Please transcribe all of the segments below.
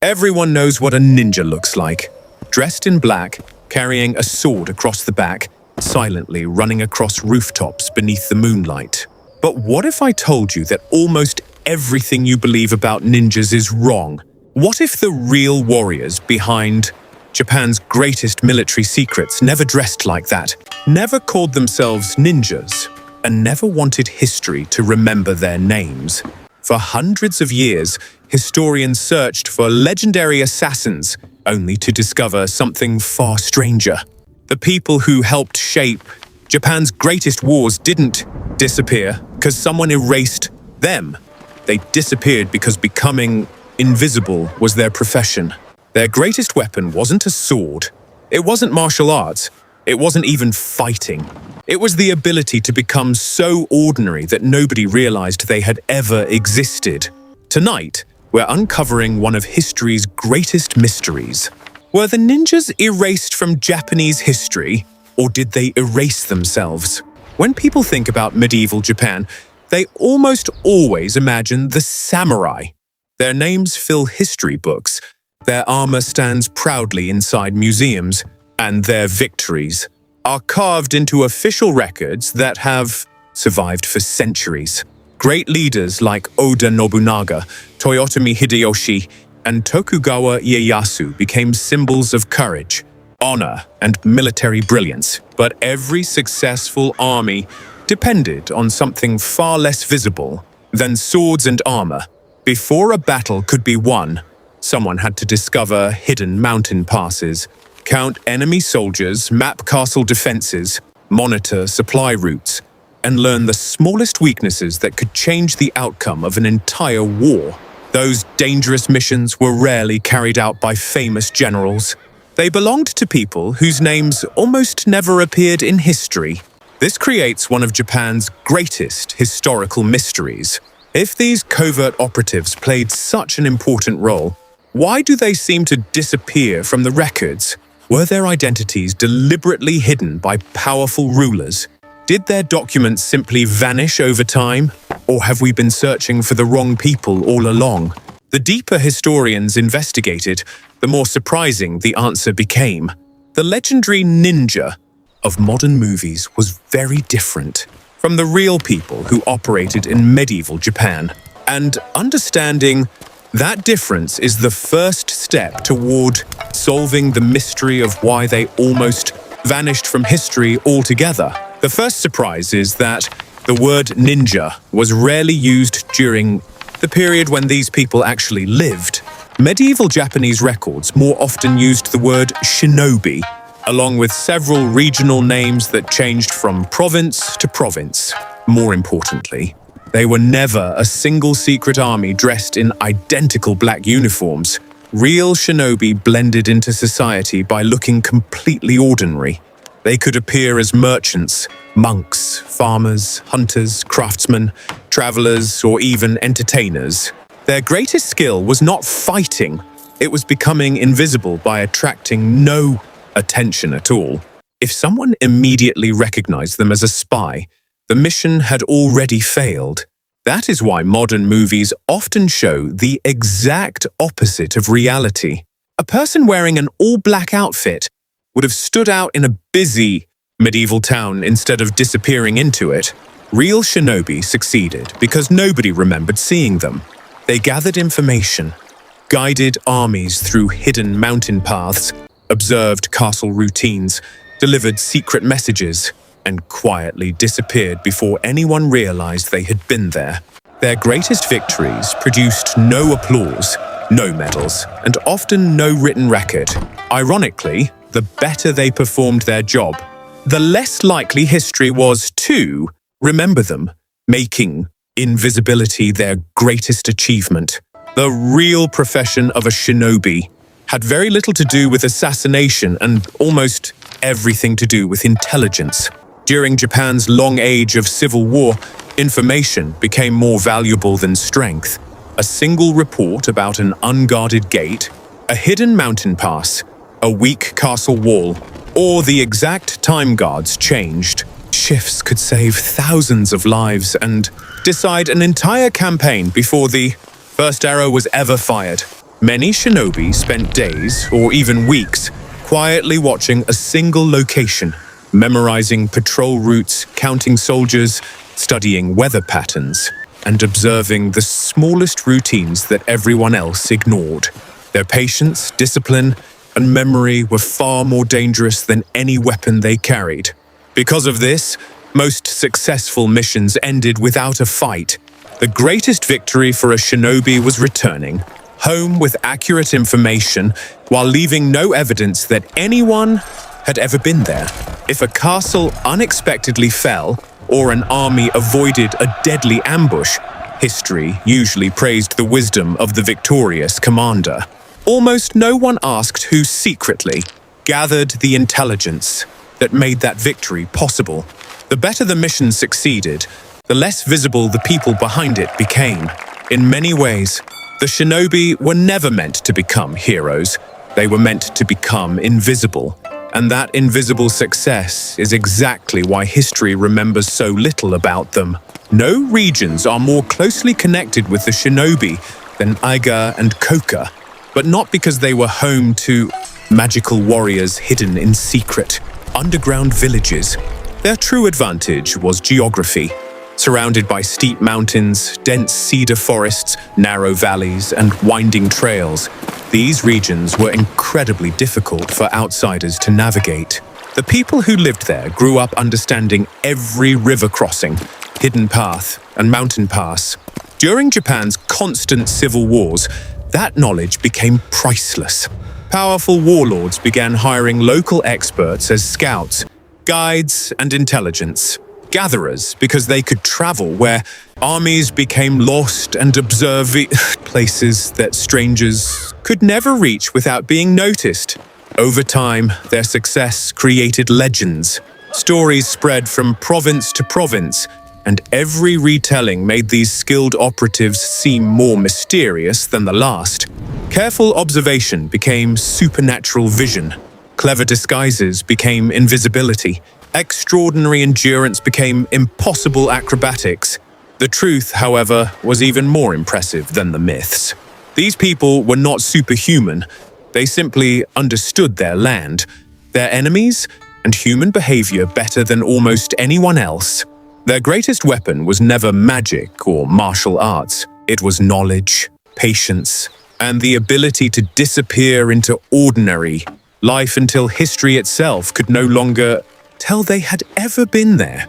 Everyone knows what a ninja looks like. Dressed in black, carrying a sword across the back, silently running across rooftops beneath the moonlight. But what if I told you that almost everything you believe about ninjas is wrong? What if the real warriors behind Japan's greatest military secrets never dressed like that, never called themselves ninjas, and never wanted history to remember their names? For hundreds of years, historians searched for legendary assassins, only to discover something far stranger. The people who helped shape Japan's greatest wars didn't disappear because someone erased them. They disappeared because becoming invisible was their profession. Their greatest weapon wasn't a sword. It wasn't martial arts. It wasn't even fighting. It was the ability to become so ordinary that nobody realized they had ever existed. Tonight, we're uncovering one of history's greatest mysteries. Were the ninjas erased from Japanese history, or did they erase themselves? When people think about medieval Japan, they almost always imagine the samurai. Their names fill history books, their armor stands proudly inside museums, and their victories are carved into official records that have survived for centuries. Great leaders like Oda Nobunaga, Toyotomi Hideyoshi, and Tokugawa Ieyasu became symbols of courage, honor, and military brilliance. But every successful army depended on something far less visible than swords and armor. Before a battle could be won, someone had to discover hidden mountain passes, count enemy soldiers, map castle defenses, monitor supply routes, and learn the smallest weaknesses that could change the outcome of an entire war. Those dangerous missions were rarely carried out by famous generals. They belonged to people whose names almost never appeared in history. This creates one of Japan's greatest historical mysteries. If these covert operatives played such an important role, why do they seem to disappear from the records? Were their identities deliberately hidden by powerful rulers? Did their documents simply vanish over time? Or have we been searching for the wrong people all along? The deeper historians investigated, the more surprising the answer became. The legendary ninja of modern movies was very different from the real people who operated in medieval Japan. And understanding that difference is the first step toward solving the mystery of why they almost vanished from history altogether. The first surprise is that the word ninja was rarely used during the period when these people actually lived. Medieval Japanese records more often used the word shinobi, along with several regional names that changed from province to province. More importantly, they were never a single secret army dressed in identical black uniforms. Real shinobi blended into society by looking completely ordinary. They could appear as merchants, monks, farmers, hunters, craftsmen, travelers, or even entertainers. Their greatest skill was not fighting, it was becoming invisible by attracting no attention at all. If someone immediately recognized them as a spy, the mission had already failed. That is why modern movies often show the exact opposite of reality. A person wearing an all-black outfit would have stood out in a busy medieval town instead of disappearing into it. Real shinobi succeeded because nobody remembered seeing them. They gathered information, guided armies through hidden mountain paths, observed castle routines, delivered secret messages, and quietly disappeared before anyone realized they had been there. Their greatest victories produced no applause, no medals, and often no written record. Ironically, the better they performed their job, the less likely history was to remember them, making invisibility their greatest achievement. The real profession of a shinobi had very little to do with assassination and almost everything to do with intelligence. During Japan's long age of civil war, information became more valuable than strength. A single report about an unguarded gate, a hidden mountain pass, a weak castle wall, or the exact time guards changed. Shifts could save thousands of lives and decide an entire campaign before the first arrow was ever fired. Many shinobi spent days or even weeks quietly watching a single location, memorizing patrol routes, counting soldiers, studying weather patterns, and observing the smallest routines that everyone else ignored. Their patience, discipline, and memory were far more dangerous than any weapon they carried. Because of this, most successful missions ended without a fight. The greatest victory for a shinobi was returning home with accurate information while leaving no evidence that anyone had ever been there. If a castle unexpectedly fell or an army avoided a deadly ambush, history usually praised the wisdom of the victorious commander. Almost no one asked who secretly gathered the intelligence that made that victory possible. The better the mission succeeded, the less visible the people behind it became. In many ways, the shinobi were never meant to become heroes. They were meant to become invisible. And that invisible success is exactly why history remembers so little about them. No regions are more closely connected with the shinobi than Iga and Kōka, but not because they were home to magical warriors hidden in secret, underground villages. Their true advantage was geography. Surrounded by steep mountains, dense cedar forests, narrow valleys, and winding trails, these regions were incredibly difficult for outsiders to navigate. The people who lived there grew up understanding every river crossing, hidden path, and mountain pass. During Japan's constant civil wars, that knowledge became priceless. Powerful warlords began hiring local experts as scouts, guides, and intelligence gatherers because they could travel where armies became lost and observe places that strangers could never reach without being noticed. Over time, their success created legends. Stories spread from province to province, and every retelling made these skilled operatives seem more mysterious than the last. Careful observation became supernatural vision. Clever disguises became invisibility. Extraordinary endurance became impossible acrobatics. The truth, however, was even more impressive than the myths. These people were not superhuman. They simply understood their land, their enemies, and human behavior better than almost anyone else. Their greatest weapon was never magic or martial arts. It was knowledge, patience, and the ability to disappear into ordinary life until history itself could no longer tell they had ever been there.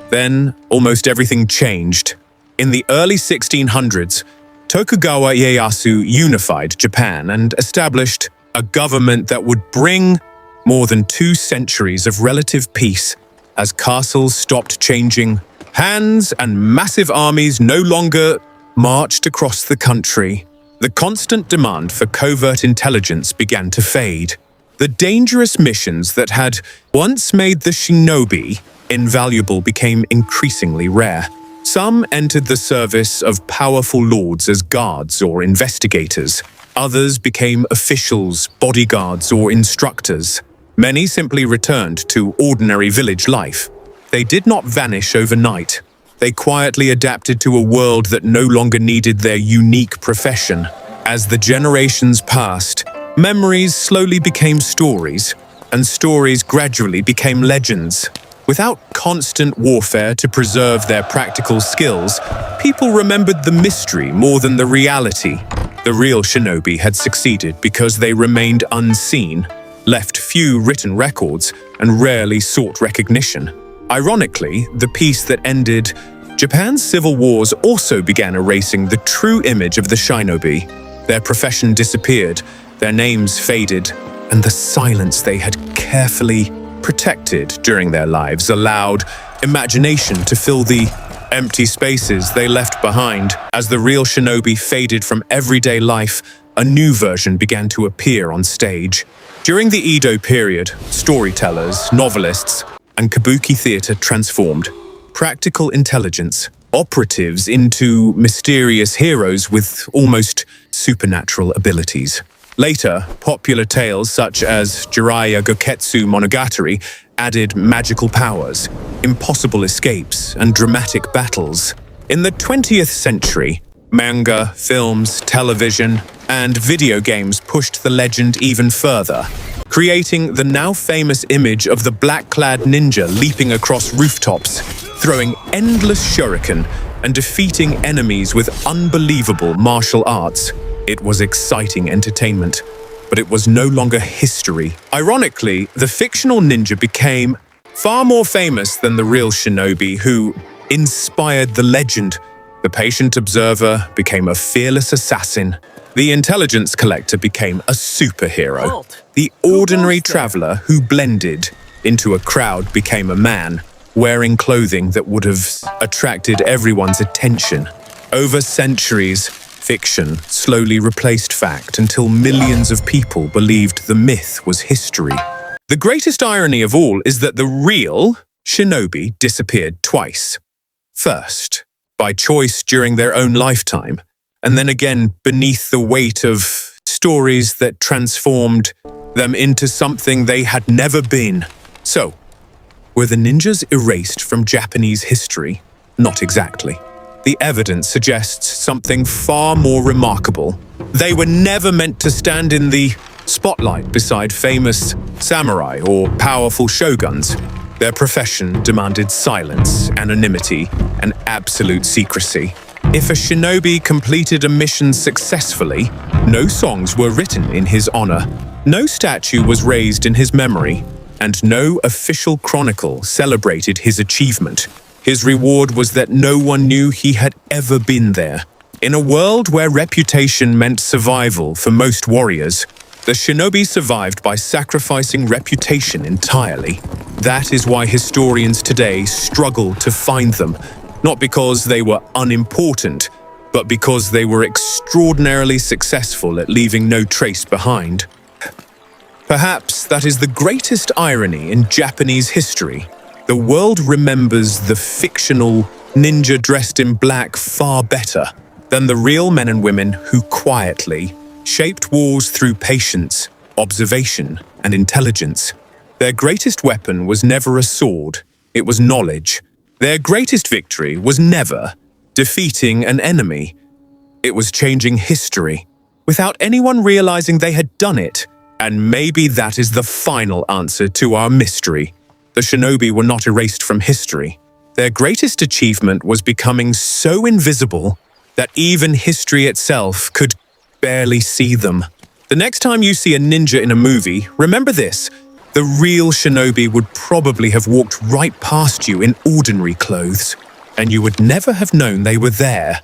Then, almost everything changed. In the early 1600s, Tokugawa Ieyasu unified Japan and established a government that would bring more than 2 centuries of relative peace. As castles stopped changing hands and massive armies no longer marched across the country, the constant demand for covert intelligence began to fade. The dangerous missions that had once made the shinobi invaluable became increasingly rare. Some entered the service of powerful lords as guards or investigators. Others became officials, bodyguards, or instructors. Many simply returned to ordinary village life. They did not vanish overnight. They quietly adapted to a world that no longer needed their unique profession. As the generations passed, memories slowly became stories, and stories gradually became legends. Without constant warfare to preserve their practical skills, people remembered the mystery more than the reality. The real shinobi had succeeded because they remained unseen, left few written records, and rarely sought recognition. Ironically, the peace that ended Japan's civil wars also began erasing the true image of the shinobi. Their profession disappeared, their names faded, and the silence they had carefully protected during their lives allowed imagination to fill the empty spaces they left behind. As the real shinobi faded from everyday life, a new version began to appear on stage. During the Edo period, storytellers, novelists, and kabuki theater transformed practical intelligence, operatives into mysterious heroes with almost supernatural abilities. Later, popular tales such as Jiraiya Goketsu Monogatari added magical powers, impossible escapes, and dramatic battles. In the 20th century, manga, films, television, And video games pushed the legend even further, creating the now famous image of the black-clad ninja leaping across rooftops, throwing endless shuriken and defeating enemies with unbelievable martial arts. It was exciting entertainment, but it was no longer history. Ironically, the fictional ninja became far more famous than the real shinobi who inspired the legend. The patient observer became a fearless assassin. The intelligence collector became a superhero. The ordinary traveler who blended into a crowd became a man, wearing clothing that would have attracted everyone's attention. Over centuries, fiction slowly replaced fact until millions of people believed the myth was history. The greatest irony of all is that the real shinobi disappeared twice. First, by choice during their own lifetime, and then again beneath the weight of stories that transformed them into something they had never been. So, were the ninjas erased from Japanese history? Not exactly. The evidence suggests something far more remarkable. They were never meant to stand in the spotlight beside famous samurai or powerful shoguns. Their profession demanded silence, anonymity, and absolute secrecy. If a shinobi completed a mission successfully, no songs were written in his honor, no statue was raised in his memory, and no official chronicle celebrated his achievement. His reward was that no one knew he had ever been there. In a world where reputation meant survival for most warriors, the shinobi survived by sacrificing reputation entirely. That is why historians today struggle to find them, not because they were unimportant, but because they were extraordinarily successful at leaving no trace behind. Perhaps that is the greatest irony in Japanese history. The world remembers the fictional ninja dressed in black far better than the real men and women who quietly shaped wars through patience, observation, and intelligence. Their greatest weapon was never a sword, it was knowledge. Their greatest victory was never defeating an enemy. It was changing history, without anyone realizing they had done it. And maybe that is the final answer to our mystery. The shinobi were not erased from history. Their greatest achievement was becoming so invisible that even history itself could barely see them. The next time you see a ninja in a movie, remember this: the real shinobi would probably have walked right past you in ordinary clothes, and you would never have known they were there.